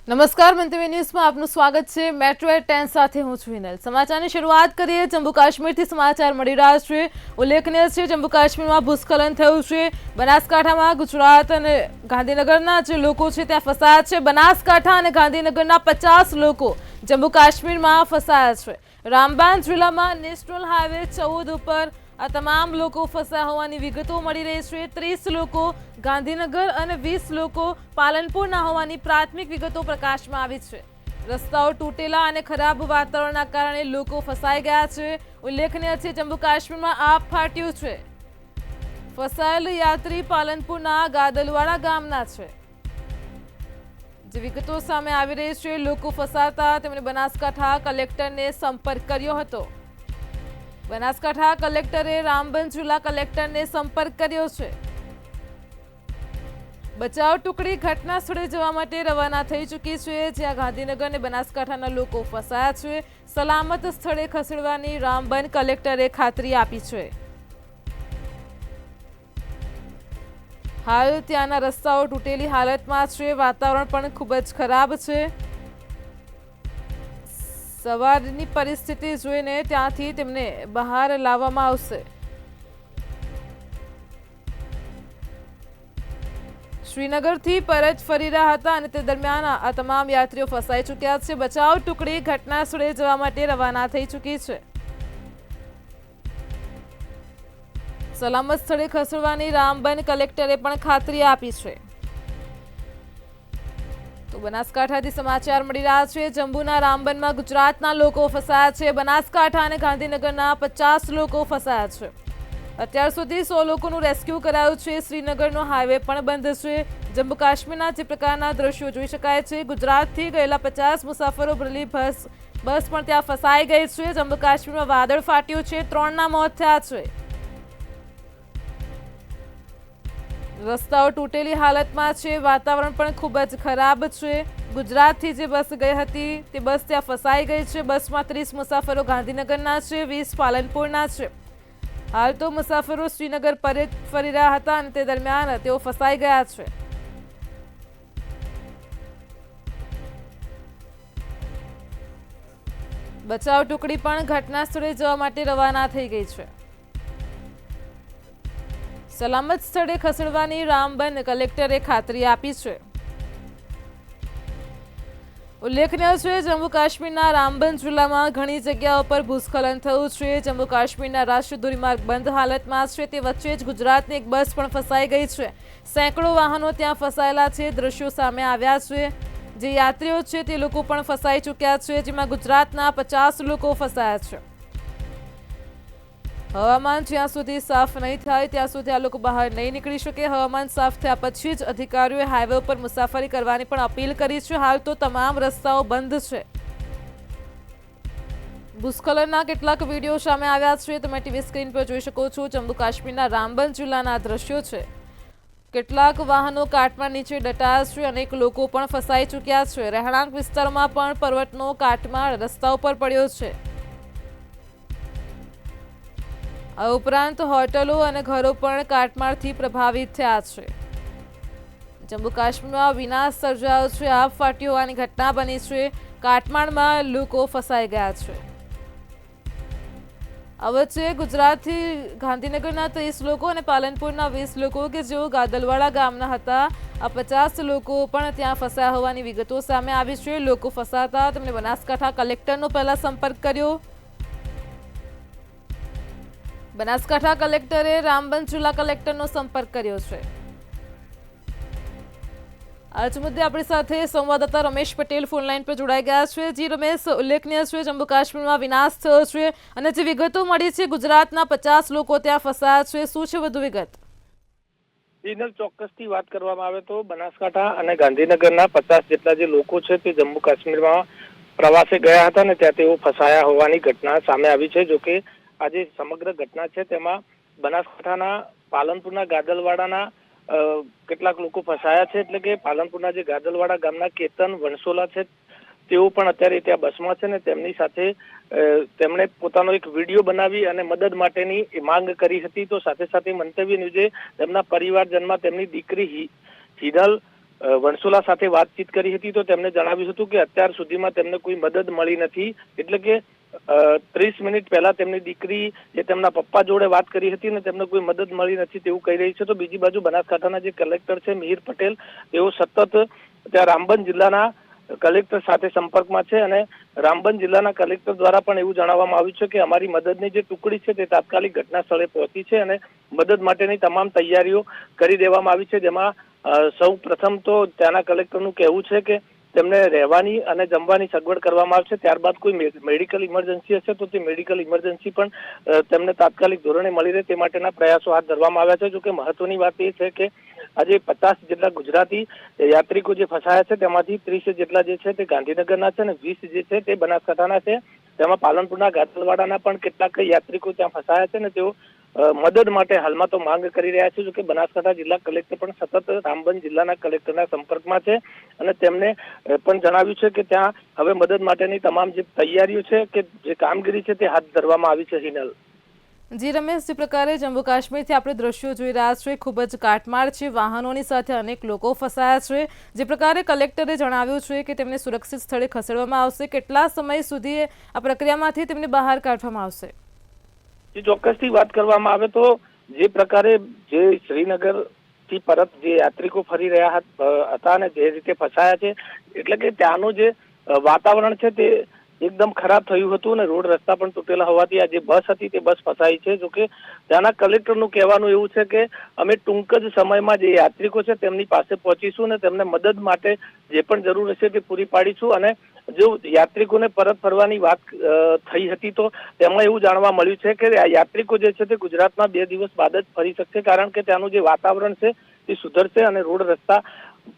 નમસ્કાર મંતવ્ય ન્યૂઝમાં આપનું સ્વાગત છે। મેટ્રો એટ 10 સાથે હું છું વિનલ। સમાચારની શરૂઆત કરીએ। જમ્મુ કાશ્મીરથી સમાચાર મળી રહ્યા છે। ઉલ્લેખનીય છે જમ્મુ કાશ્મીરમાં ભૂસ્ખલન થયું છે। બનાસકાંઠામાં ગુજરાત અને ગાંધીનગરના જે લોકો છે ત્યાં ફસાયા છે। બનાસકાંઠા અને ગાંધીનગરના 50 લોકો જમ્મુ કાશ્મીરમાં ફસાયા છે। રામબાન જિલ્લામાં નેશનલ હાઈવે 14 ઉપર આ તમામ લોકો ફસાયા હોવાની વિગતો મળી રહી છે। 30 લોકો ગાંધીનગર અને 20 લોકો પાલનપુરના હોવાની પ્રાથમિક વિગતો પ્રકાશમાં આવી છે। રસ્તાઓ તૂટેલા અને ખરાબ વાતાવરણના કારણે લોકો ફસાઈ ગયા છે। ઉલ્લેખનીય છે જમ્મુ કાશ્મીરમાં આગ ફાટ્યું છે। ફસાયેલ યાત્રી પાલનપુરના ગાદલવાડા ગામના છે। જે વિગતો સામે આવી રહી છે, લોકો ફસાતા તેમણે બનાસકાંઠા કલેક્ટરને સંપર્ક કર્યો હતો। બનાસકાંઠા કલેક્ટરે રામબન જિલ્લા કલેક્ટરને સંપર્ક કર્યો છે। બચાવ ટુકડી ઘટના સ્થળે જવા માટે રવાના થઈ ચૂકી છે, જ્યાં ગાંધીનગર અને બનાસકાંઠાના લોકો ફસાયા છે। સલામત સ્થળે ખસેડવાની રામબન કલેક્ટરે ખાતરી આપી છે। હાલ ત્યાંના રસ્તાઓ તૂટેલી હાલતમાં છે। વાતાવરણ પણ ખૂબ જ ખરાબ છે। સવારની પરિસ્થિતિ જોઈને ત્યાંથી તેમને બહાર લાવવામાં આવશે। શ્રીનગરથી પરત ફરી રહ્યા હતા અને તે દરમિયાન આ તમામ યાત્રીઓ ફસાઈ ચૂક્યા છે। બચાવ ટુકડી ઘટના સ્થળે જવા માટે રવાના થઈ ચૂકી છે। સલામત સ્થળે ખસેડવાની રામબન કલેક્ટરે પણ ખાતરી આપી છે। તો બનાસકાંઠાથી સમાચાર મળી રહ્યા છે। જમ્મુના રામબનમાં ગુજરાતના લોકો ફસાયા છે। બનાસકાંઠા અને ગાંધીનગરના 50 લોકો ફસાયા છે। અત્યાર સુધી 100 લોકોનું રેસ્ક્યુ કરાયું છે। શ્રીનગરનો હાઈવે પણ બંધ છે। જમ્મુ કાશ્મીરના જે પ્રકારના દ્રશ્યો જોઈ શકાય છે, ગુજરાતથી ગયેલા 50 મુસાફરો ભરેલી બસ પણ ત્યાં ફસાઈ ગઈ છે। જમ્મુ કાશ્મીરમાં વાદળ ફાટ્યું છે। 3ના મોત થયા છે। રસ્તાઓ તૂટેલી હાલતમાં છે। વાતાવરણ પણ ખૂબ જ ખરાબ છે। ગુજરાતથી જે બસ ગઈ હતી તે બસ ત્યાં ફસાઈ ગઈ છે। બસમાં 30 મુસાફરો ગાંધીનગરના છે, 20 પાલનપુરના છે। હાલ તો મુસાફરો શ્રીનગર પરત ફરી રહ્યા હતા અને તે દરમિયાન તેઓ ફસાઈ ગયા છે। બચાવ ટુકડી પણ ઘટના સ્થળે જવા માટે રવાના થઈ ગઈ છે। સલામત સ્થળે ખસેડવાની રામબન કલેક્ટરે ખાતરી આપી છે। ઉલ્લેખનીય છે જમ્મુ કાશ્મીરના રામબન જિલ્લામાં ઘણી જગ્યાઓ પર ભૂસ્ખલન થયું છે। જમ્મુ કાશ્મીરના રાષ્ટ્રીય ધોરીમાર્ગ બંધ હાલતમાં છે। તે વચ્ચે જ ગુજરાતની એક બસ પણ ફસાઈ ગઈ છે। સેંકડો વાહનો ત્યાં ફસાયેલા છે। દ્રશ્યો સામે આવ્યા છે। જે યાત્રીઓ છે તે લોકો પણ ફસાઈ ચૂક્યા છે, જેમાં ગુજરાતના 50 લોકો ફસાયા છે। હવામાન જ્યાં સુધી સાફ નહીં થાય ત્યાં સુધી આ લોકો બહાર નહીં નીકળી શકે। હવામાન સાફ થયા પછી જ અધિકારીઓએ હાઈવે ઉપર મુસાફરી કરવાની પણ અપીલ કરી છે। હાલ તો તમામ રસ્તાઓ બંધ છે। ભૂસ્ખલનના કેટલાક વિડીયો સામે આવ્યા છે। તમે ટીવી સ્ક્રીન પર જોઈ શકો છો। જમ્મુ કાશ્મીરના રામબન જિલ્લાના દ્રશ્યો છે। કેટલાક વાહનો કાટમાળ નીચે દટાયા છે। અનેક લોકો પણ ફસાઈ ચૂક્યા છે। રહેણાંક વિસ્તારોમાં પણ પર્વતનો કાટમાળ રસ્તા ઉપર પડ્યો છે। આ ઉપરાંત હોટલો અને ઘરો પણ કાટમાળથી પ્રભાવિત થયા છે। જમ્મુ કાશ્મીરમાં વિનાશ સર્જાયો છે। આગ ફાટી હોવાની ઘટના બની છે। કાટમાળમાં લોકો ફસાઈ ગયા છે। આ વચ્ચે ગુજરાતથી ગાંધીનગરના 30 લોકો અને પાલનપુરના 20 લોકો કે જેઓ ગાદલવાડા ગામના હતા, આ 50 લોકો પણ ત્યાં ફસાયા હોવાની વિગતો સામે આવી છે। લોકો ફસાતા તેમણે બનાસકાંઠા કલેક્ટરનો પહેલા સંપર્ક કર્યો। બનાસકાંઠા કલેક્ટરે રામબન જિલ્લા કલેક્ટરનો સંપર્ક કર્યો છે। આજ મુદ્દે આપણી સાથે સંવાદદાતા રમેશ પટેલ ફોન લાઈન પર જોડાઈ ગયા છે। જી રમેશ, ઉલ્લેખનીય છે જમ્મુ કાશ્મીરમાં વિનાશ થયો છે અને જે વિગતો મળી છે ગુજરાતના 50 લોકો ત્યાં ફસાયા છે, શું છે વધુ વિગત? ચોક્કસથી વાત કરવામાં આવે તો બનાસકાંઠા અને ગાંધીનગરના 50 જેટલા જે લોકો છે તે જમ્મુ કાશ્મીરમાં પ્રવાસે ગયા હતા ને ત્યાં તેઓ ફસાયા હોવાની ઘટના સામે આવી છે। જોકે આજે સમગ્ર ઘટના છે તેમાં બનાસકાંઠાના પાલનપુરના ગાદલવાડાના કેટલાક લોકો ફસાયા છે। એટલે કે પાલનપુરના જે ગાદલવાડા ગામના કેતન વણસોલા છે તેઓ પણ અત્યારે ત્યાં બસમાં છે ને તેમની સાથે તેમણે પોતાનો એક વિડીયો બનાવી અને મદદ માટેની માંગ કરી હતી। તો સાથે સાથે મંતવ્ય ન્યૂઝે તેમના પરિવારજનમાં તેમની દીકરી હિરલ વણસોલા સાથે વાતચીત કરી હતી તો તેમણે જણાવ્યું હતું કે અત્યાર સુધીમાં તેમને કોઈ મદદ મળી નથી. એટલે કે 30 મિનિટ પહેલા તેમની દીકરી જે તેમના પપ્પા જોડે વાત કરી હતી ને તેમને કોઈ મદદ મળી નથી તેવું કહી રહી છે. તો બીજી બાજુ બનાસકાંઠાના જે કલેક્ટર છે મિહિર પટેલ, તેઓ સતત ત્યાં રામબન જિલ્લાના કલેક્ટર સાથે સંપર્કમાં છે અને રામબન જિલ્લાના કલેક્ટર દ્વારા પણ એવું જણાવવામાં આવ્યું છે કે અમારી મદદની જે ટુકડી છે તે તાત્કાલિક ઘટના સ્થળે પહોંચી છે અને મદદ માટેની તમામ તૈયારીઓ કરી દેવામાં આવી છે. જેમાં સૌ પ્રથમ તો ત્યાંના કલેક્ટરનું કહેવું છે કે તેમને રહેવાની અને જમવાની સગવડ કરવામાં આવશે. ત્યારબાદ કોઈ મેડિકલ ઇમરજન્સી હશે તો તે મેડિકલ ઇમરજન્સી પણ તેમને તાત્કાલિક ધોરણે મળી રહે તે માટેના પ્રયાસો હાથ ધરવામાં આવ્યા છે. જોકે મહત્વની વાત એ છે કે આજે 50 જેટલા ગુજરાતી યાત્રિકો જે ફસાયા છે તેમાંથી 30 જેટલા જે છે તે ગાંધીનગરના છે અને 20 જે છે તે બનાસકાંઠાના છે. તેમાં પાલનપુરના ગાતલવાડાના પણ કેટલાક યાત્રિકો ત્યાં ફસાયા છે ને તેઓ મદદ માટે હાલમાં તો માંગ કરી રહ્યા છે. જોકે બનાસકાંઠા જિલ્લા કલેક્ટર પણ સતત રામબન જિલ્લાના કલેક્ટરના સંપર્કમાં છે અને તેમને પણ જણાવ્યું છે કે ત્યાં હવે મદદ માટેની તમામ જે તૈયારીઓ છે કે જે કામગીરી છે તે હાથ ધરવામાં આવી છે. હિનલ. જી રમેશ, જે પ્રકારે જમ્મુ કાશ્મીરથી આપણે દ્રશ્યો જોઈ રહ્યા છીએ ખૂબ જ કાટમાળ છે, વાહનોની સાથે અનેક લોકો ફસાયા છે. જે પ્રકારે કલેક્ટરે જણાવ્યું છે કે તેમને સુરક્ષિત સ્થળે ખસેડવામાં આવશે, કેટલા સમય સુધી આ પ્રક્રિયામાંથી તેમને બહાર કાઢવામાં આવશે? ચોક્કસથી વાત કરવામાં આવે તો જે પ્રકારે જે શ્રીનગર થી પરત જે યાત્રિકો ફરી રહ્યા હતા અને જે રીતે ફસાયા છે એટલે કે ત્યાંનું જે વાતાવરણ છે તે એકદમ ખરાબ થયું હતું અને રોડ રસ્તા પણ તૂટેલા હોવાથી આ જે બસ હતી તે બસ ફસાઈ છે. જોકે ત્યાંના કલેક્ટરનું કહેવાનું એવું છે કે અમે ટૂંક જ સમયમાં જે યાત્રિકો છે તેમની પાસે પહોંચીશું અને તેમને મદદ માટે જે પણ જરૂર હશે તે પૂરી પાડીશું. અને જો યાત્રિકોને પરત ફરવાની વાત થઈ હતી તો તેમાં એવું જાણવા મળ્યું છે કે આ યાત્રિકો જે છે તે ગુજરાતમાં 2 દિવસ બાદ જ ફરી શકશે, કારણ કે ત્યાંનું જે વાતાવરણ છે તે સુધરશે અને રોડ રસ્તા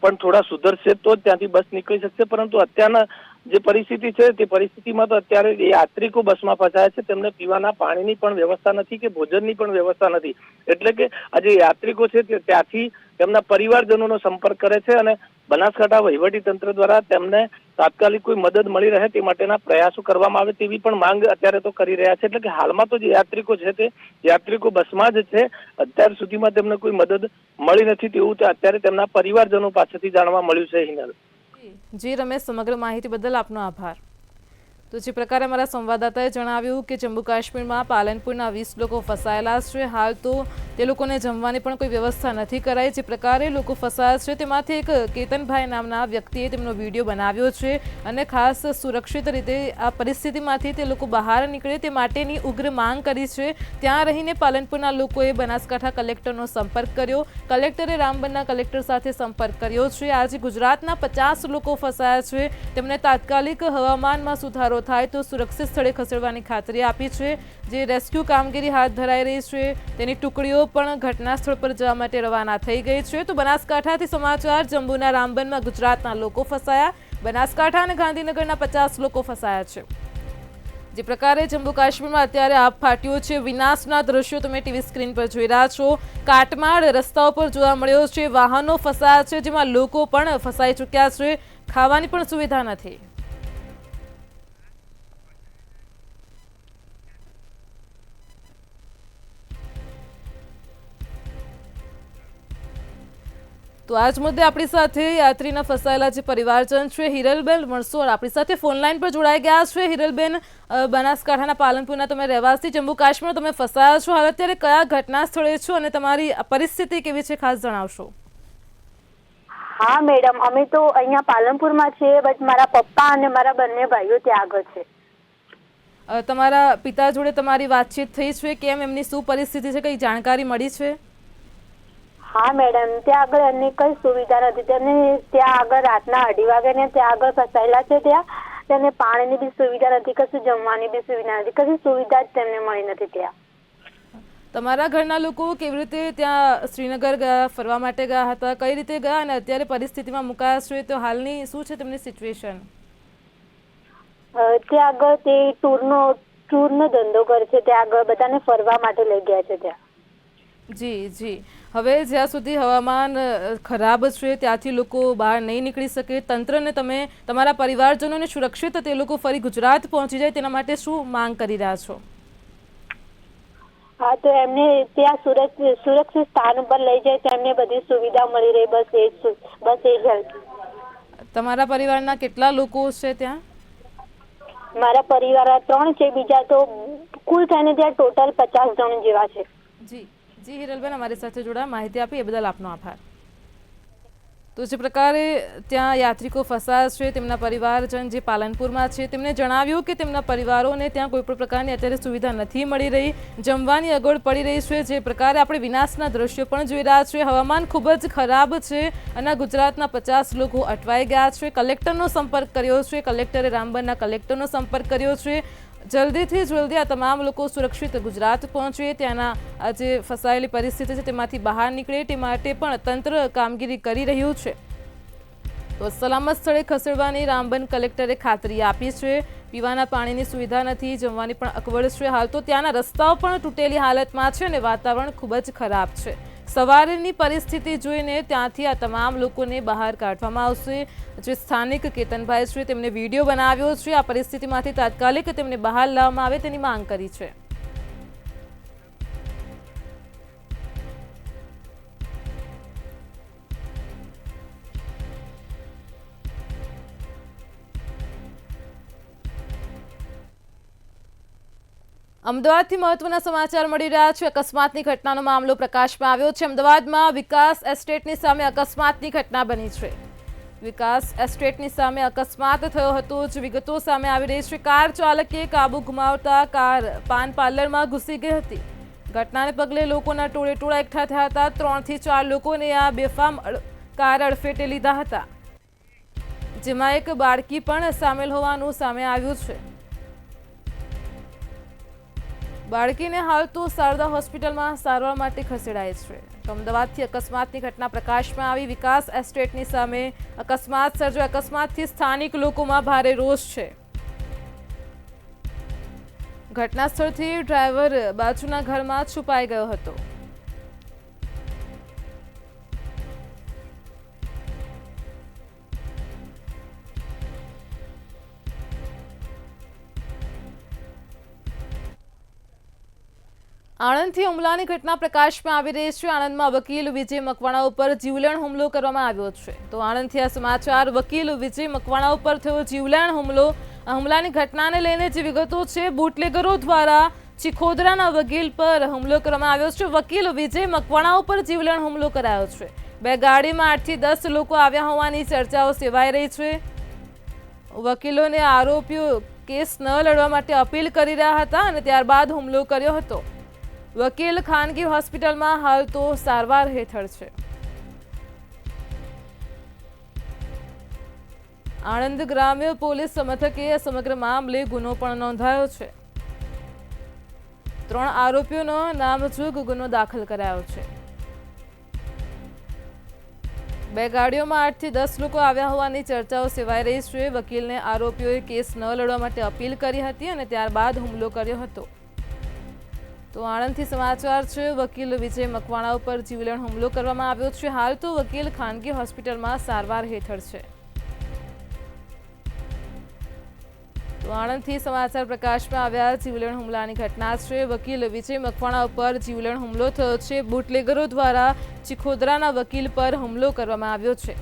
પણ થોડા સુધરશે તો જ ત્યાંથી બસ નીકળી શકશે. પરંતુ અત્યારના જે પરિસ્થિતિ છે તે પરિસ્થિતિમાં તો અત્યારે યાત્રિકો બસમાં ફસાયા છે, તેમને પીવાના પાણીની પણ વ્યવસ્થા નથી કે ભોજનની પણ વ્યવસ્થા નથી. એટલે કે આ જે યાત્રિકો છે તે ત્યાંથી તેમના પરિવારજનોનો સંપર્ક કરે છે અને બનાસકાંઠા વહીવટી તંત્ર દ્વારા તેમને તાત્કાલિક કોઈ મદદ મળી રહે તે માટેના પ્રયાસો કરવામાં આવે તેવી પણ માંગ અત્યારે તો કરી રહ્યા છે. એટલે કે હાલમાં તો જે યાત્રિકો છે તે યાત્રિકો બસમાં જ છે, અત્યાર સુધીમાં તેમને કોઈ મદદ મળી નથી તેવું અત્યારે તેમના પરિવારજનો પાસેથી જાણવા મળ્યું છે. હિનલ. જી રમેશ, સમગ્ર માહિતી બદલ આપનો આભાર. તો જે પ્રકારે અમારા સંવાદદાતાએ જણાવ્યું કે જમ્મુ કાશ્મીરમાં પાલનપુરના 20 લોકો ફસાયેલા છે. હાલ તો તે લોકોને જમવાની પણ કોઈ વ્યવસ્થા નથી કરાઈ. જે પ્રકારે લોકો ફસાયા છે તેમાંથી એક કેતનભાઈ નામના વ્યક્તિએ તેમનો વિડીયો બનાવ્યો છે અને ખાસ સુરક્ષિત રીતે આ પરિસ્થિતિમાંથી તે લોકો બહાર નીકળે તે માટેની ઉગ્ર માંગ કરી છે. ત્યાં રહીને પાલનપુરના લોકોએ બનાસકાંઠા કલેક્ટરનો સંપર્ક કર્યો, કલેક્ટરે રામબનના કલેક્ટર સાથે સંપર્ક કર્યો છે. આજે ગુજરાતના 50 લોકો ફસાયા છે, તેમને તાત્કાલિક હવામાનમાં સુધારો થાય તો સુરક્ષિત સ્થળે ખસેડવાની ખાતરી આપી છે. જે રેસ્ક્યુ કામગીરી હાથ ધરાઈ રહી છે તેની ટુકડીઓ પણ ઘટના સ્થળ પર જવા માટે રવાના થઈ ગઈ છે. તો બનાસકાંઠાથી સમાચાર, જમ્મુના રામબનમાં ગુજરાતના લોકો ફસાયા, બનાસકાંઠા અને ગાંધીનગરના 50 લોકો ફસાયા છે. જે પ્રકારે જમ્મુ કાશ્મીરમાં અત્યારે આપ ફાટ્યો છે, વિનાશના દ્રશ્યો તમે ટીવી સ્ક્રીન પર જોઈ રહ્યા છો. કાટમાળ રસ્તાઓ પર જોવા મળ્યો છે, વાહનો ફસાયા છે જેમાં લોકો પણ ફસાઈ ચૂક્યા છે, ખાવાની પણ સુવિધા નથી. તો આજ મુદ્દે આપણી સાથે યાત્રીના ફસાયેલા જે પરિવારજન છે હિરલબેન વણસોર આપણી સાથે ફોનલાઈન પર જોડાઈ ગયા છે. હિરલબેન, બનાસકાંઠાના પાલનપુરના તમે રહેવાસી, જમ્મુ કાશ્મીર તમે ફસાયા છો, હાલ અત્યારે કયા ઘટના સ્થળે છો અને તમારી પરિસ્થિતિ કેવી છે ખાસ જણાવશો? હા મેડમ, અમે તો અહીંયા પાલનપુરમાં છીએ, બટ મારા પપ્પા અને મારા બંને ભાઈઓ ત્યાં આગળ છે. તમારા પિતા જોડે તમારી વાતચીત થઈ છે? કેમ, એમની શું પરિસ્થિતિ છે, કઈ જાણકારી મળી છે? હા મેડમ, ત્યાં આગળ એમની કઈ સુવિધા નથી. તેમને ત્યાં આગળ રાતના 2:30 વાગે ત્યાં આગળ ફસાયેલા છે. ત્યાં તેમને પાણીની બી સુવિધા નથી, કશું જમવાની બી સુવિધા નથી, કશી સુવિધા જ તેમને મળી નથી. ત્યાં તમારા ઘરના લોકો કેવી રીતે ત્યાં શ્રીનગર ગયા, ફરવા માટે ગયા હતા, કઈ રીતે ગયા અને અત્યારે પરિસ્થિતિમાં મુકાયા છે તો હાલની શું છે તેમની સિચ્યુએશન? ત્યાં આગળ તે ટૂરનો ધંધો કરે છે, ત્યાં આગળ બધાને ફરવા માટે લઈ ગયા છે ત્યાં. જી જી, હવે જ્યાં સુધી હવામાન ખરાબ છે ત્યાંથી લોકો બહાર નહીં નીકળી શકે, તંત્રને તમે તમારા પરિવારજનોને સુરક્ષિત તે લોકો ફરી ગુજરાત પહોંચી જાય તેના માટે શું માંગ કરી રહ્યા છો? હા, તો એમને ત્યાં સુરક્ષિત સ્થાન ઉપર લઈ જાય તો એમને બધી સુવિધા મળી રહે, બસ એ જ હેલ્પ. તમારા પરિવારના કેટલા લોકો છે ત્યાં? મારા પરિવાર 3 છે, બીજા તો કુલ થઈને ત્યાં ટોટલ 50 જણ જેવા છે. જી જી હિરલબેન, અમારી સાથે જોડા માહિતી આપી એ બદલ આપનો આભાર. તો જે પ્રકારે ત્યાં યાત્રિકો ફસાયા છે, તેમના પરિવારજન જે પાલનપુરમાં છે તેમને જણાવ્યું કે તેમના પરિવારોને ત્યાં કોઈ પણ પ્રકારની અત્યારે સુવિધા નથી મળી રહી, જમવાની અગવડ પડી રહી છે. જે પ્રકારે આપણે વિનાશના દ્રશ્યો પણ જોઈ રહ્યા છીએ, હવામાન ખૂબ જ ખરાબ છે અને ગુજરાતના 50 લોકો અટવાઈ ગયા છે. કલેક્ટરનો સંપર્ક કર્યો છે, કલેક્ટરે રામબનના કલેક્ટરનો સંપર્ક કર્યો છે. જલ્દીથી જલ્દી આ તમામ લોકો સુરક્ષિત ગુજરાત પહોંચે, ત્યાંના જે ફસાયેલી પરિસ્થિતિ છે તેમાંથી બહાર નીકળે તે માટે પણ તંત્ર કામગીરી કરી રહ્યું છે. તો સલામત સ્થળે ખસેડવાની રામબન કલેક્ટરે ખાતરી આપી છે. પીવાના પાણીની સુવિધા નથી, જમવાની પણ અગવડ છે. હાલ તો ત્યાંના રસ્તાઓ પણ તૂટેલી હાલતમાં છે અને વાતાવરણ ખૂબ જ ખરાબ છે. સવારની પરિસ્થિતિ જોઈને ત્યાંથી આ તમામ લોકોને બહાર કાઢવામાં આવશે. જે સ્થાનિક કેતનભાઈ છે તેમને વિડીયો બનાવ્યો છે, આ પરિસ્થિતિમાંથી તાત્કાલિક તેમને બહાર લાવવામાં આવે તેની માંગ કરી છે. અમદાવાદથી મહત્વના સમાચાર મળી રહ્યા છે. અકસ્માતની ઘટનાનો મામલો પ્રકાશમાં આવ્યો છે. અમદાવાદમાં વિકાસ એસ્ટેટની સામે અકસ્માતની ઘટના બની છે. વિકાસ એસ્ટેટની સામે અકસ્માત થયો હતો જ વિગતો સામે આવી રહી છે. કાર ચાલકે કાબુ ગુમાવતા કાર પાન પાર્લરમાં ઘૂસી ગઈ હતી. ઘટનાને પગલે લોકોના ટોળેટોળા એકઠા થયા હતા. 3 થી 4 લોકોને આ બેફામ કાર અડફેટે લીધા હતા, જેમાં એક બાળકી પણ સામેલ હોવાનું સામે આવ્યું છે. બાળકીને હાલ તો શારદા હોસ્પિટલમાં સારવાર માટે ખસેડાઈ છે. અમદાવાદથી અકસ્માતની ઘટના પ્રકાશમાં આવી. વિકાસ એસ્ટેટની સામે અકસ્માત સર્જાયો. અકસ્માતથી સ્થાનિક લોકોમાં ભારે રોષ છે. ઘટના સ્થળથી ડ્રાઈવર બાજુના ઘરમાં છુપાઈ ગયો હતો. આણંદથી હુમલાની ઘટના પ્રકાશમાં આવી રહી છે. આણંદમાં વકીલ વિજય મકવાણા ઉપર જીવલેણ હુમલો કરવામાં આવ્યો છે. તો આણંદથી આ સમાચાર. વકીલ વિજય મકવાણા ઉપર થયો જીવલેણ હુમલો. આ હુમલાની ઘટનાને લઈને જે વિગતો છે, બુટલેગરો દ્વારા ચિખોદરાના વકીલ પર હુમલો કરવામાં આવ્યો છે. વકીલ વિજય મકવાણા ઉપર જીવલેણ હુમલો કરાયો છે. 2 ગાડીમાં 8 થી 10 લોકો આવ્યા હોવાની ચર્ચાઓ સેવાઈ રહી છે. વકીલોને આરોપીઓ કેસ ન લડવા માટે અપીલ કરી રહ્યા હતા અને ત્યારબાદ હુમલો કર્યો હતો. વકીલ ખાનગી હોસ્પિટલમાં હાલ તો સારવાર હેઠળ છે. આણંદ ગ્રામ્ય પોલીસ મથકે સમગ્ર મામલે ગુનો પણ નોંધાયો છે. 3 આરોપીઓનો નામજોગ ગુનો દાખલ કરાયો છે. 2 ગાડીઓમાં 8 થી 10 લોકો આવ્યા હોવાની ચર્ચાઓ સેવાઈ રહી છે. વકીલને આરોપીઓએ કેસ ન લડવા માટે અપીલ કરી હતી અને ત્યારબાદ હુમલો કર્યો હતો. તો આણંદથી સમાચાર છે. વકીલ વિજય મકવાણા ઉપર જીવલેણ હુમલો કરવામાં આવ્યો છે. હાલ તો વકીલ ખાનગી હોસ્પિટલમાં સારવાર હેઠળ છે. તો આણંદથી સમાચાર પ્રકાશમાં આવ્યા. જીવલેણ હુમલાની ઘટના છે. વકીલ વિજય મકવાણા ઉપર જીવલેણ હુમલો થયો છે. બુટલેગરો દ્વારા ચિખોદરાના વકીલ પર હુમલો કરવામાં આવ્યો છે.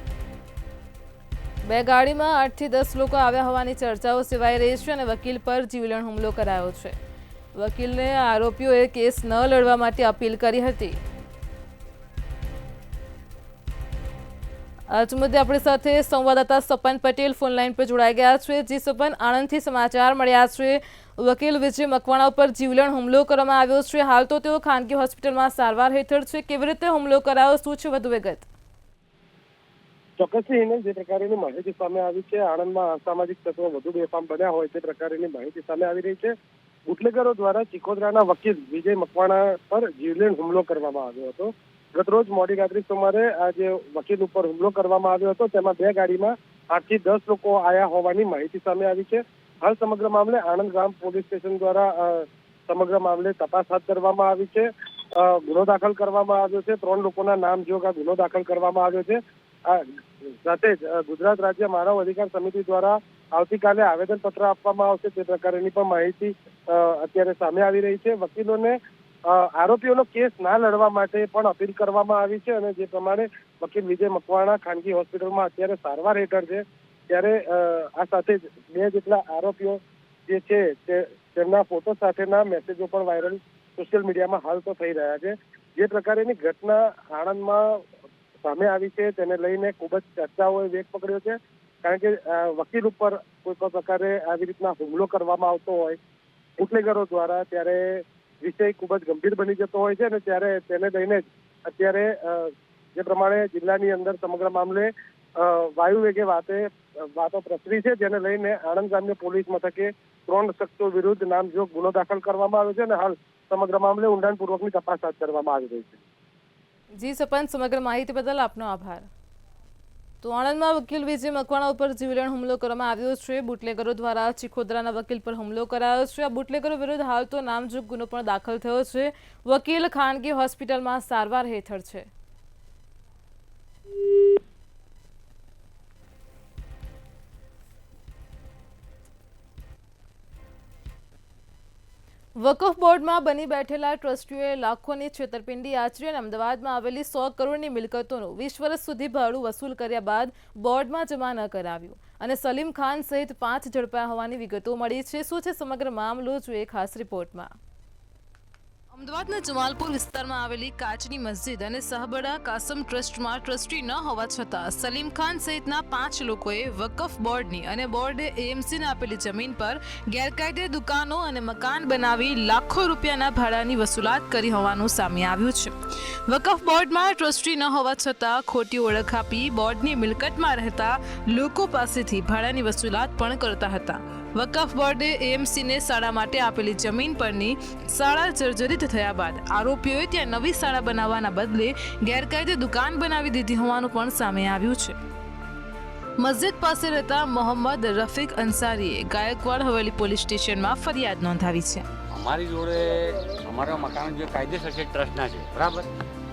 2 ગાડીમાં 8 થી 10 લોકો આવ્યા હોવાની ચર્ચાઓ સેવાઈ રહી છે અને વકીલ પર જીવલેણ હુમલો કરાયો છે. વકીલને આરોપીઓએ કેસ ન લડવા માટે અપીલ કરી હતી. આજ મુદ્દે આપણી સાથે સંવાદદાતા સપન પટેલ ફોનલાઈન પર જોડાઈ ગયા છે. જી સપન, આણંદથી સમાચાર મળ્યા છે. વકીલ વિજય મકવાણા ઉપર જીવલેણ હુમલો કરવામાં આવ્યો છે. હાલ તો તેઓ ખાનગી હોસ્પિટલમાં સારવાર હેઠળ છે. કેવી રીતે હુમલો કરાયો, શું છે વધુ વિગત? ચોક્કસથી જે પ્રકારની માહિતી સામે આવી છે, આણંદમાં અસામાજિક તત્વો વધુ બેફામ બન્યા હોય તે પ્રકારની માહિતી સામે આવી રહી છે. બુટલેગરો દ્વારા ચિખોદરાના વકીલ વિજય મકવાણા પર જીવલેણ હુમલો કરવામાં આવ્યો હતો. ગતરોજ મોડી રાત્રે સુમારે આ જે વકીલ ઉપર હુમલો કરવામાં આવ્યો હતો, તેમાં 2 ગાડીમાં 8 થી 10 લોકો આવ્યા હોવાની માહિતી સામે આવી છે. હાલ સમગ્ર મામલે આણંદ ગ્રામ પોલીસ સ્ટેશન દ્વારા સમગ્ર મામલે તપાસ હાથ ધરવામાં આવી છે. ગુનો દાખલ કરવામાં આવ્યો છે. 3 લોકોના નામ જોગ આ ગુનો દાખલ કરવામાં આવ્યો છે. સાથે જ ગુજરાત રાજ્ય માનવ અધિકાર સમિતિ દ્વારા આવતીકાલે આવેદનપત્ર આપવામાં આવશે તે પ્રકારની પણ માહિતી અત્યારે સામે આવી રહી છે. વકીલોને આરોપીઓનો કેસ ના લડવા માટે પણ અપીલ કરવામાં આવી છે અને જે પ્રમાણે વકીલ વિજય મકવાણા ખાનગી હોસ્પિટલમાં અત્યારે સારવાર હેઠળ છે, ત્યારે આ સાથે જ 2 જેટલા આરોપીઓ જે છે તેમના ફોટો સાથેના મેસેજો પણ વાયરલ સોશિયલ મીડિયામાં હાલ તો થઈ રહ્યા છે. જે પ્રકારેની ઘટના આણંદમાં સામે આવી છે તેને લઈને ખૂબ જ ચર્ચાઓએ વેગ પકડ્યો છે, કારણ કે વકીલ ઉપર કોઈ પણ પ્રકારે આવી રીતના હુમલો કરવામાં આવતો હોય બુટલેગરો દ્વારા, ત્યારે વિષય ખૂબ જ ગંભીર બની જતો હોય છે અને ત્યારે તેને લઈને જ અત્યારે જે પ્રમાણે જિલ્લાની અંદર સમગ્ર મામલે વાયુ વેગે વાતો પ્રસરી છે, જેને લઈને આણંદ ગ્રામ્ય પોલીસ મથકે 3 શખ્સો વિરુદ્ધ નામજોગ ગુનો દાખલ કરવામાં આવ્યો છે અને હાલ સમગ્ર મામલે ઊંડાણપૂર્વકની તપાસ હાથ ધરવામાં આવી રહી છે. જી સરપંચ, સમગ્ર માહિતી બદલ આપનો આભાર. તો આણંદમાં વકીલ વિજય મકવાણા ઉપર જીવલેણ હુમલો કરવામાં આવ્યો છે. બુટલેગરો દ્વારા ચીખોદરાના વકીલ પર હુમલો કરાયો છે. આ બુટલેગરો વિરુદ્ધ હાલ તો નામજોગ ગુનો પણ દાખલ થયો છે. વકીલ ખાનગી હોસ્પિટલમાં સારવાર હેઠળ છે. વકફ બોર્ડમાં બની બેઠેલા ટ્રસ્ટીઓએ લાખોની છેતરપિંડી આચરી અને અમદાવાદમાં આવેલી 100 કરોડની મિલકતોનું 20 વર્ષ સુધી ભાડું વસૂલ કર્યા બાદ બોર્ડમાં જમા ન કરાવ્યું અને સલીમ ખાન સહિત 5 ઝડપાયા હોવાની વિગતો મળી છે. શું છે સમગ્ર મામલો, જોઈએ ખાસ રિપોર્ટમાં. અમદાવાદના જમાલપુર વિસ્તારમાં આવેલી કાચની મસ્જિદ અને સહબડા કાસમ ટ્રસ્ટમાં ટ્રસ્ટી ન હોવા છતાં સલીમ ખાન સહિતના 5 લોકોએ વકફ બોર્ડની અને બોર્ડે એએમસીને આપેલી જમીન પર ગેરકાયદે દુકાનો અને મકાન બનાવી લાખો રૂપિયાના ભાડાની વસૂલાત કરી હોવાનું સામે આવ્યું છે. વકફ બોર્ડમાં ટ્રસ્ટી ન હોવા છતાં ખોટી ઓળખ આપી બોર્ડની મિલકતમાં રહેતા લોકો પાસેથી ભાડાની વસૂલાત પણ કરતા હતા. વકફ બોર્ડે એએમસીને શાળા માટે આપેલી જમીન પરની શાળા જર્જરિત થયા બાદ આરોપીઓએ ત્યાં નવી શાળા બનાવવાના બદલે ગેરકાયદે દુકાન બનાવી દીધી હોવાનું પણ સામે આવ્યું છે. મસ્જિદ પાસે રહેતા મોહમ્મદ રફીક અંસારીએ ગાયકવાડ હવેલી પોલીસ સ્ટેશનમાં ફરિયાદ નોંધાવી છે. અમારી જોડે અમારા મકાન જે કાયદેસર છે ટ્રસ્ટના છે, બરાબર.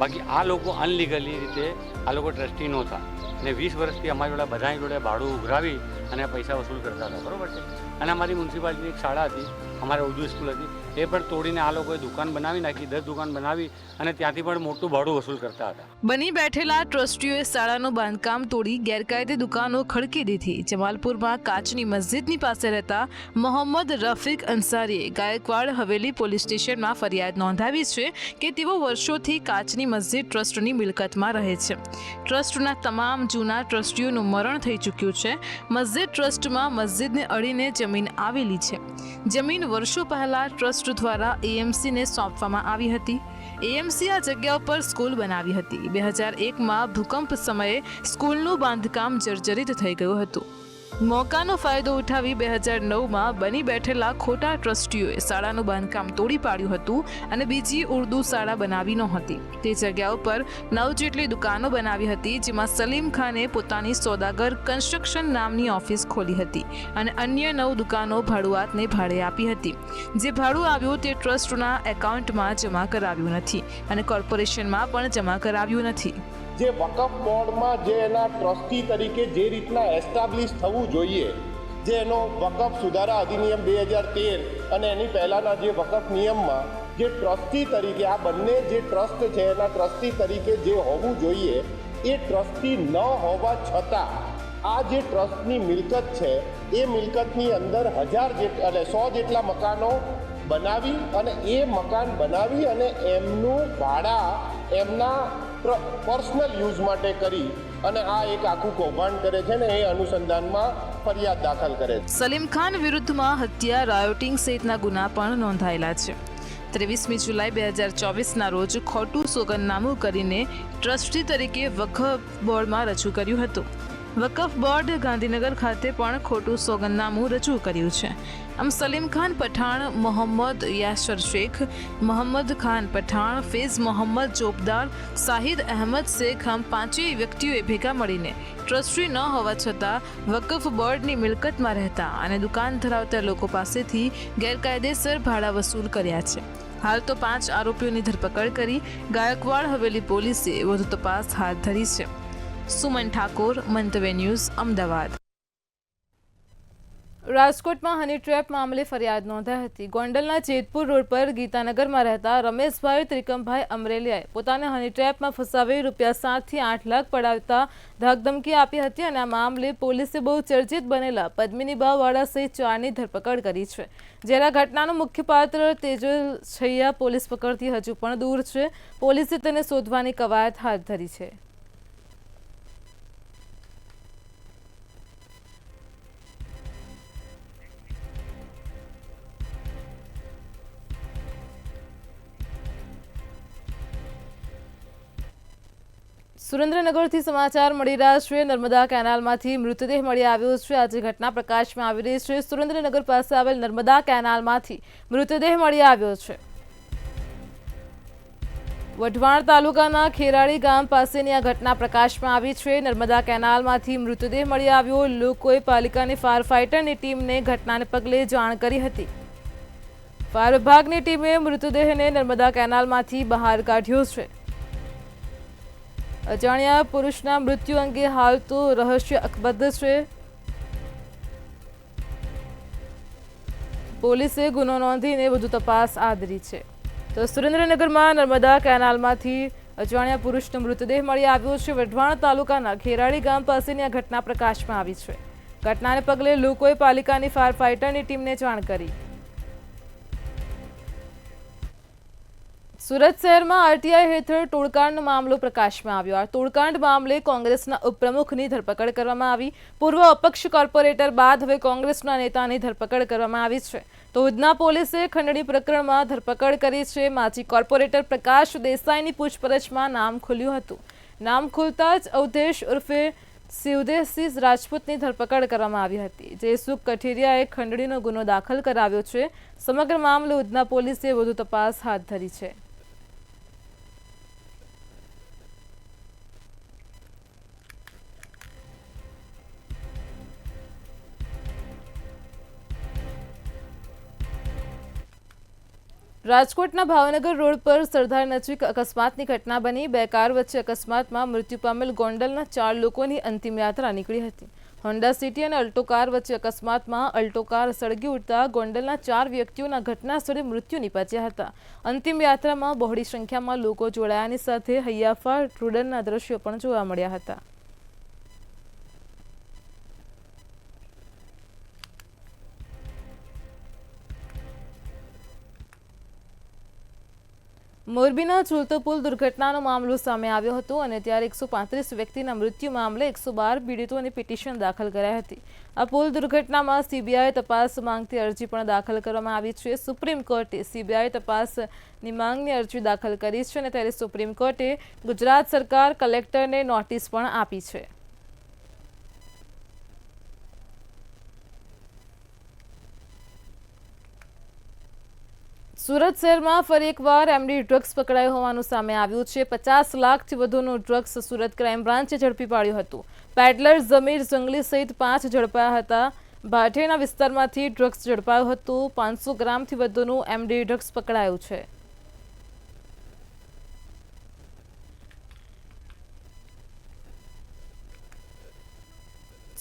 બાકી આ લોકો અનલીગલી રીતે આ લોકો ટ્રસ્ટી નહોતા અને 20 વર્ષથી અમારી જોડે બધા જોડે ભાડું ઉઘરાવી અને પૈસા વસૂલ કરતા હતા, બરાબર છે. અને અમારી મ્યુનિસિપાલિટીની એક શાળા હતી, અમારે ઉર્દુ સ્કૂલ હતી, એ પણ તોડીને આ લોકોએ દુકાન બનાવી નાખી, 10 દુકાન બનાવી અને ત્યાંથી પણ મોટું ભાડું વસૂલ કરતા હતા. બની બેઠેલા ટ્રસ્ટીઓએ શાળાનું બાંધકામ તોડી ગેરકાયદે દુકાનો ખડકી દીધી. જમાલપુરમાં કાચની મસ્જિદની પાસે રહેતા મોહમ્મદ રફીક અંસારીએ ગાયકવાડ હવેલી પોલીસ સ્ટેશનમાં ફરિયાદ નોંધાવી છે કે તેઓ વર્ષોથી કાચની મસ્જિદ ટ્રસ્ટની મિલકતમાં રહે છે. ટ્રસ્ટના તમામ જૂના ટ્રસ્ટીઓનું મરણ થઈ ચૂક્યું છે. મસ્જિદ ટ્રસ્ટમાં મસ્જિદને અડીને જમીન આવેલી છે. જમીન વર્ષો પહેલા ટ્રસ્ટ દ્વારા એએમસીને સોંપવામાં આવી હતી. એએમસી આ જગ્યા ઉપર સ્કૂલ બનાવી હતી. 2001માં ભૂકંપ સમયે સ્કૂલનું બાંધકામ જર્જરિત થઈ ગયું હતું. મોકાનો ફાયદો ઉઠાવી 2009માં બની બેઠેલા ખોટા ટ્રસ્ટીઓએ શાળાનું બાંધકામ તોડી પાડ્યું હતું અને બીજી ઉર્દુ શાળા બનાવી નહોતી. તે જગ્યા ઉપર 9 જેટલી દુકાનો બનાવી હતી, જેમાં સલીમ ખાને પોતાની સોદાગર કન્સ્ટ્રક્શન નામની ઓફિસ ખોલી હતી અને અન્ય 9 દુકાનો ભાડુઆતને ભાડે આપી હતી. જે ભાડું આવ્યું તે ટ્રસ્ટના એકાઉન્ટમાં જમા કરાવ્યું નથી અને કોર્પોરેશનમાં પણ જમા કરાવ્યું નથી. જે વકફ બોર્ડમાં જે એના ટ્રસ્ટી તરીકે જે રીતના એસ્ટાબ્લિશ થવું જોઈએ, જે એનો વકફ સુધારા અધિનિયમ 2013 અને એની પહેલાંના જે વકફ નિયમમાં જે ટ્રસ્ટી તરીકે આ બંને જે ટ્રસ્ટ છે એના ટ્રસ્ટી તરીકે જે હોવું જોઈએ એ ટ્રસ્ટી ન હોવા છતાં આ જે ટ્રસ્ટની મિલકત છે એ મિલકતની અંદર 100 જેટલા મકાનો બનાવી અને એ મકાન બનાવી અને એમનું ભાડા એમના પર્સનલ યુઝ માટે કરી અને આ એક આખું કૌભાંડ કરે છે ને એ અનુસંધાનમાં ફરિયાદ દાખલ કરે છે. સલીમ ખાન વિરુદ્ધમાં હત્યા, રાયોટિંગ સહિતના ગુના પણ નોંધાયેલા છે. 23મી જુલાઈ 2024ના રોજ ખોટું સોગંદનામું કરીને ટ્રસ્ટી તરીકે વકફ બોર્ડમાં રજૂ કર્યું હતું. વકફ બોર્ડ ગાંધીનગર ખાતે પણ ખોટું સોગંદનામું રજૂ કર્યું છે. આમ સલીમ ખાન પઠાણ, મોહમ્મદ યાસર શેખ, મોહમ્મદ ખાન પઠાણ, ફેઝ મોહમ્મદ ચોપદાર, શાહિદ અહેમદ શેખ આમ 5 વ્યક્તિઓએ ભેગા મળીને ટ્રસ્ટી ન હોવા છતાં વકફ બોર્ડની મિલકતમાં રહેતા અને દુકાન ધરાવતા લોકો પાસેથી ગેરકાયદેસર ભાડા વસૂલ કર્યા છે. હાલ તો 5 આરોપીઓની ધરપકડ કરી ગાયકવાડ હવેલી પોલીસે વધુ તપાસ હાથ ધરી છે. સુમન ઠાકોર, મંતવ્ય ન્યૂઝ, અમદાવાદ. રાજકોટમાં હની ટ્રેપ મામલે ફરિયાદ નોંધાઈ હતી. ગોંડલના જેતપુર રોડ પર ગીતાનગરમાં રહેતા રમેશભાઈ ત્રિકમભાઈ અમરેલિયાએ પોતાને હની ટ્રેપમાં ફસાવી ₹7 થી 8 લાખ પડાવતા ધાકધમકી આપી હતી અને આ મામલે પોલીસે બહુ ચર્ચિત બનેલા પદ્મિનીબાવાળા સહિત 4ની ધરપકડ કરી છે. જ્યારે આ ઘટનાનું મુખ્ય પાત્ર તેજલ છૈયા પોલીસ પકડથી હજુ પણ દૂર છે. પોલીસે તેને શોધવાની કવાયત હાથ ધરી છે. સુરેન્દ્રનગરથી સમાચાર મળી રહ્યા છે. નર્મદા કેનાલમાંથી મૃતદેહ મળી આવ્યો છે. આજે ઘટના પ્રકાશમાં આવી રહી છે. સુરેન્દ્રનગર પાસે આવેલ નર્મદા કેનાલમાંથી મૃતદેહ મળી આવ્યો છે. વઢવાણ તાલુકાના ખેરાળી ગામ પાસેની આ ઘટના પ્રકાશમાં આવી છે. નર્મદા કેનાલમાંથી મૃતદેહ મળી આવ્યો. લોકોએ પાલિકાની ફાયર ફાઇટરની ટીમને ઘટનાને પગલે જાણ કરી હતી. ફાયર વિભાગની ટીમે મૃતદેહને નર્મદા કેનાલમાંથી બહાર કાઢ્યો છે. અજાણ્યા પુરુષના મૃત્યુ અંગે હાલ તો રહસ્ય અકબદ્ધ છે. પોલીસે ગુનો નોંધીને વધુ તપાસ આદરી છે. તો સુરેન્દ્રનગરમાં નર્મદા કેનાલમાંથી અજાણ્યા પુરુષનો મૃતદેહ મળી આવ્યો છે. વઢવાણ તાલુકાના ખેરાળી ગામ પાસેની આ ઘટના પ્રકાશમાં આવી છે. ઘટનાને પગલે લોકોએ પાલિકાની ફાયર ફાઇટરની ટીમને જાણ કરી. સુરત શહેરમાં આરટીઆઈ હેઠળ તોડકાંડનો મામલો પ્રકાશમાં આવ્યો. આ તોડકાંડ મામલે કોંગ્રેસના ઉપપ્રમુખની ધરપકડ કરવામાં આવી. પૂર્વ અપક્ષ કોર્પોરેટર બાદ હવે કોંગ્રેસના નેતાની ધરપકડ કરવામાં આવી છે. તો ઉધના પોલીસે ખંડણી પ્રકરણમાં ધરપકડ કરી છે. માજી કોર્પોરેટર પ્રકાશ દેસાઈની પૂછપરછમાં નામ ખુલ્યું હતું. નામ ખુલતા જ અવધેશ ઉર્ફે શિવદેવસિંહ રાજપૂતની ધરપકડ કરવામાં આવી હતી. જયસુખ કઠેરિયાએ ખંડણીનો ગુનો દાખલ કરાવ્યો છે. સમગ્ર મામલે ઉધના પોલીસે વધુ તપાસ હાથ ધરી છે. રાજકોટના ભાવનગર રોડ પર સરદાર નજીક અકસ્માતની ઘટના બની. 2 કાર વચ્ચે અકસ્માતમાં મૃત્યુ પામેલ ગોંડલના 4 લોકોની અંતિમ યાત્રા નીકળી હતી. હોન્ડા સિટી અને અલ્ટો કાર વચ્ચે અકસ્માતમાં અલ્ટો કાર સળગી ઉઠતા ગોંડલના 4 વ્યક્તિઓના ઘટના સ્થળે મૃત્યુ નિપજ્યા હતા. અંતિમ યાત્રામાં બહોળી સંખ્યામાં લોકો જોડાયાની સાથે હૈયાફા રૂડનના દ્રશ્યો પણ જોવા મળ્યા હતા. મોરબીના ઝૂલતો પુલ દુર્ઘટનાનો મામલો સામે આવ્યો હતો અને ત્યારે 135 વ્યક્તિના મૃત્યુ મામલે 112 પીડિતોની પિટિશન દાખલ કરાઈ હતી. આ પુલ દુર્ઘટનામાં સીબીઆઈ તપાસ માંગતી અરજી પણ દાખલ કરવામાં આવી છે. સુપ્રીમ કોર્ટે સીબીઆઈ તપાસની માંગની અરજી દાખલ કરી છે અને ત્યારે સુપ્રીમ કોર્ટે ગુજરાત સરકાર કલેક્ટરને નોટિસ પણ આપી છે. સુરત શહેરમાં ફરી એકવાર એમડી ડ્રગ્સ પકડાયું હોવાનું સામે આવ્યું છે. 50 લાખથી વધુનું ડ્રગ્સ સુરત ક્રાઇમ બ્રાન્ચે ઝડપી પાડ્યું હતું. પેડલર ઝમીર જંગલી સહિત 5 ઝડપાયા હતા. ભાટેના વિસ્તારમાંથી ડ્રગ્સ ઝડપાયું હતું. 500 ગ્રામથી વધુનું એમડી ડ્રગ્સ પકડાયું છે.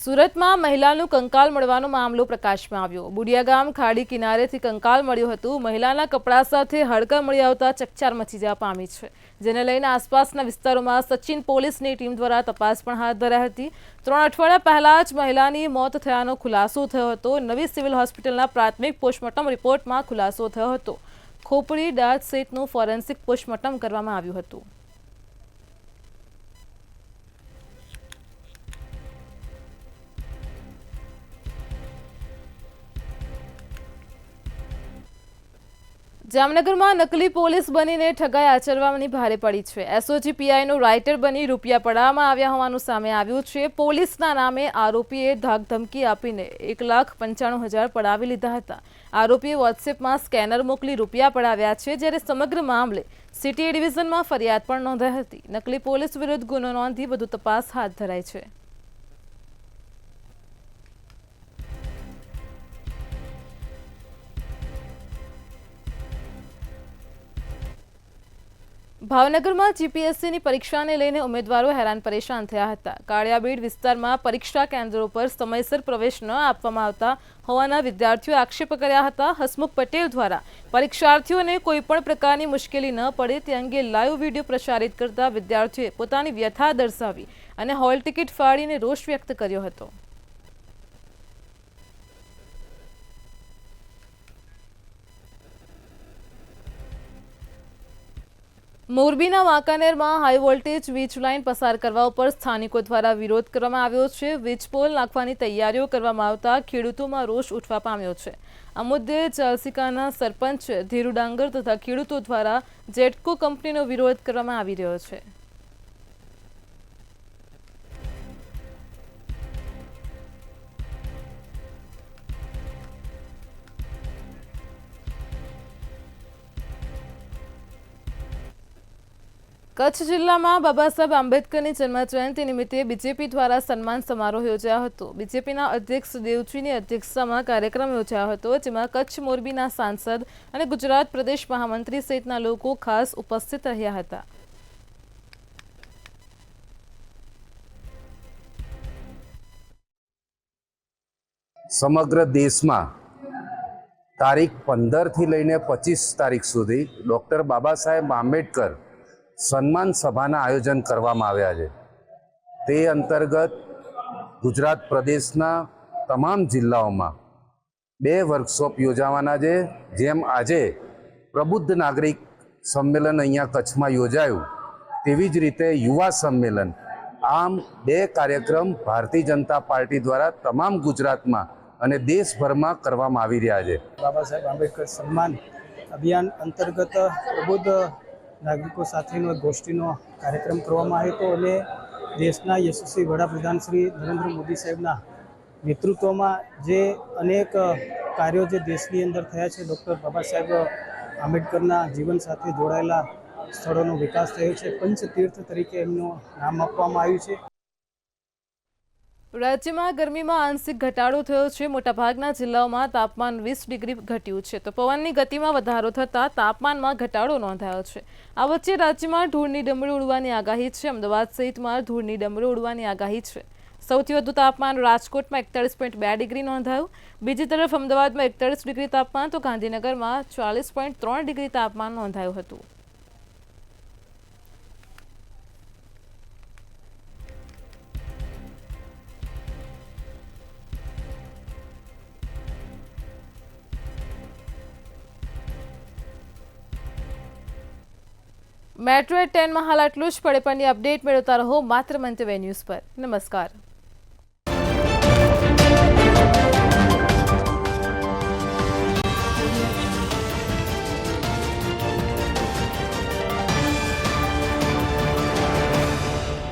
સુરતમાં મહિલાનું કંકાલ મળવાનો મામલો પ્રકાશમાં આવ્યો. બુડિયા ગામ ખાડી કિનારેથી કંકાલ મળ્યું હતું. મહિલાના કપડા સાથે હાડકાં મળી આવતા ચકચાર મચી જવા પામી છે, જેને લઈને આસપાસના વિસ્તારોમાં સચિન પોલીસની ટીમ દ્વારા તપાસ પણ હાથ ધરાઈ હતી. 3 અઠવાડિયા પહેલા જ મહિલાની મોત થયાનો ખુલાસો થયો હતો. નવી સિવિલ હોસ્પિટલના પ્રાથમિક પોસ્ટમોર્ટમ રિપોર્ટમાં ખુલાસો થયો હતો. ખોપડી, દાંત સહિતનું ફોરેન્સિક પોસ્ટમોર્ટમ કરવામાં આવ્યું હતું. જામનગરમાં નકલી પોલીસ બનીને ઠગાઈ આચરવાની ભારે પડી છે. એસઓજી પીઆઈનો રાઇટર બની રૂપિયા પડાવવામાં આવ્યા હોવાનું સામે આવ્યું છે. પોલીસના નામે આરોપીએ ધાકધમકી આપીને 1,95,000 પડાવી લીધા હતા. આરોપીએ વોટ્સએપમાં સ્કેનર મોકલી રૂપિયા પડાવ્યા છે. જ્યારે સમગ્ર મામલે સિટી ડિવિઝનમાં ફરિયાદ પણ નોંધાઈ હતી. નકલી પોલીસ વિરુદ્ધ ગુનો નોંધી વધુ તપાસ હાથ ધરાઈ છે. ભાવનગરમાં જીપીએસસીની પરીક્ષાને લઈને ઉમેદવારો હેરાન પરેશાન થયા હતા. કાળિયાબીડ વિસ્તારમાં પરીક્ષા કેન્દ્રો પર સમયસર પ્રવેશ ન આપવામાં આવતા હોવાના વિદ્યાર્થીઓએ આક્ષેપ કર્યા હતા. હસમુખ પટેલ દ્વારા પરીક્ષાર્થીઓને કોઈપણ પ્રકારની મુશ્કેલી ન પડે તે અંગે લાઈવ વિડીયો પ્રસારિત કરતા વિદ્યાર્થીઓએ પોતાની વ્યથા દર્શાવી અને હોલ ટિકિટ ફાડીને રોષ વ્યક્ત કર્યો હતો. મોરબીના વાંકાનેરમાં હાઈ વોલ્ટેજ વીજ લાઇન પસાર કરવા ઉપર સ્થાનિકો દ્વારા વિરોધ કરવામાં આવ્યો છે. વીજ પોલ નાખવાની તૈયારીઓ કરવામાં આવતા ખેડૂતોમાં રોષ ઉઠવા પામ્યો છે. આ મુદ્દે ચાલસીકાના સરપંચ ધીરુ ડાંગર તથા ખેડૂતો દ્વારા જેટકો કંપનીનો વિરોધ કરવામાં આવી રહ્યો છે. કચ્છ જિલ્લામાં બાબા સાહેબ આંબેડકરની જન્મજયંતિ નિમિત્તે બીજેપી દ્વારા સન્માન સમારોહ યોજાયો હતો. બીજેપીના અધ્યક્ષ દેવજીની અધ્યક્ષતામાં કાર્યક્રમ યોજાયો હતો, જેમાં કચ્છ મોરબીના સાંસદ અને ગુજરાત પ્રદેશ મહામંત્રી સહિતના લોકો ખાસ ઉપસ્થિત રહ્યા હતા. સમગ્ર દેશમાં તારીખ 15 થી લઈને 25 તારીખ સુધી ડૉક્ટર બાબા સાહેબ આંબેડકર સન્માન સભાના આયોજન કરવામાં આવ્યા છે. તે અંતર્ગત ગુજરાત પ્રદેશના તમામ જિલ્લાઓમાં 2 વર્કશોપ યોજાવાના છે. જેમ આજે પ્રબુદ્ધ નાગરિક સંમેલન અહીંયા કચ્છમાં યોજાયું, તેવી જ રીતે યુવા સંમેલન, આમ 2 કાર્યક્રમ ભારતીય જનતા પાર્ટી દ્વારા તમામ ગુજરાતમાં અને દેશભરમાં કરવામાં આવી રહ્યા છે. બાબા સાહેબ આંબેડકર સન્માન અભિયાન અંતર્ગત પ્રબુદ્ધ નાગરિકો સાથેનો ગોષ્ઠીનો કાર્યક્રમ કરવામાં આવ્યો હતો અને દેશના યશસ્વી વડાપ્રધાન શ્રી નરેન્દ્ર મોદી સાહેબના નેતૃત્વમાં જે અનેક કાર્યો જે દેશની અંદર થયા છે, ડૉક્ટર બાબા સાહેબ આંબેડકરના જીવન સાથે જોડાયેલા સ્થળોનો વિકાસ થયો છે. પંચતીર્થ તરીકે એમનું નામ આપવામાં આવ્યું છે. રાજ્યમાં ગરમીમાં આંશિક ઘટાડો થયો છે. મોટાભાગના જિલ્લાઓમાં તાપમાન 20 ડિગ્રી ઘટ્યું છે, તો પવનની ગતિમાં વધારો થતાં તાપમાનમાં ઘટાડો નોંધાયો છે. આ વચ્ચે રાજ્યમાં ધૂળની ડમરી ઉડવાની આગાહી છે. અમદાવાદ સહિતમાં ધૂળની ડમરી ઉડવાની આગાહી છે. સૌથી વધુ તાપમાન રાજકોટમાં 41.2 ડિગ્રી નોંધાયું. બીજી તરફ અમદાવાદમાં 41 ડિગ્રી તાપમાન, તો ગાંધીનગરમાં 40.3 ડિગ્રી તાપમાન નોંધાયું હતું. મેટ્રો 10 માં હાલ આટલું જ. પડે પણની અપડેટ મેળવતા રહો માત્ર મંતવ્ય ન્યૂઝ પર. નમસ્કાર.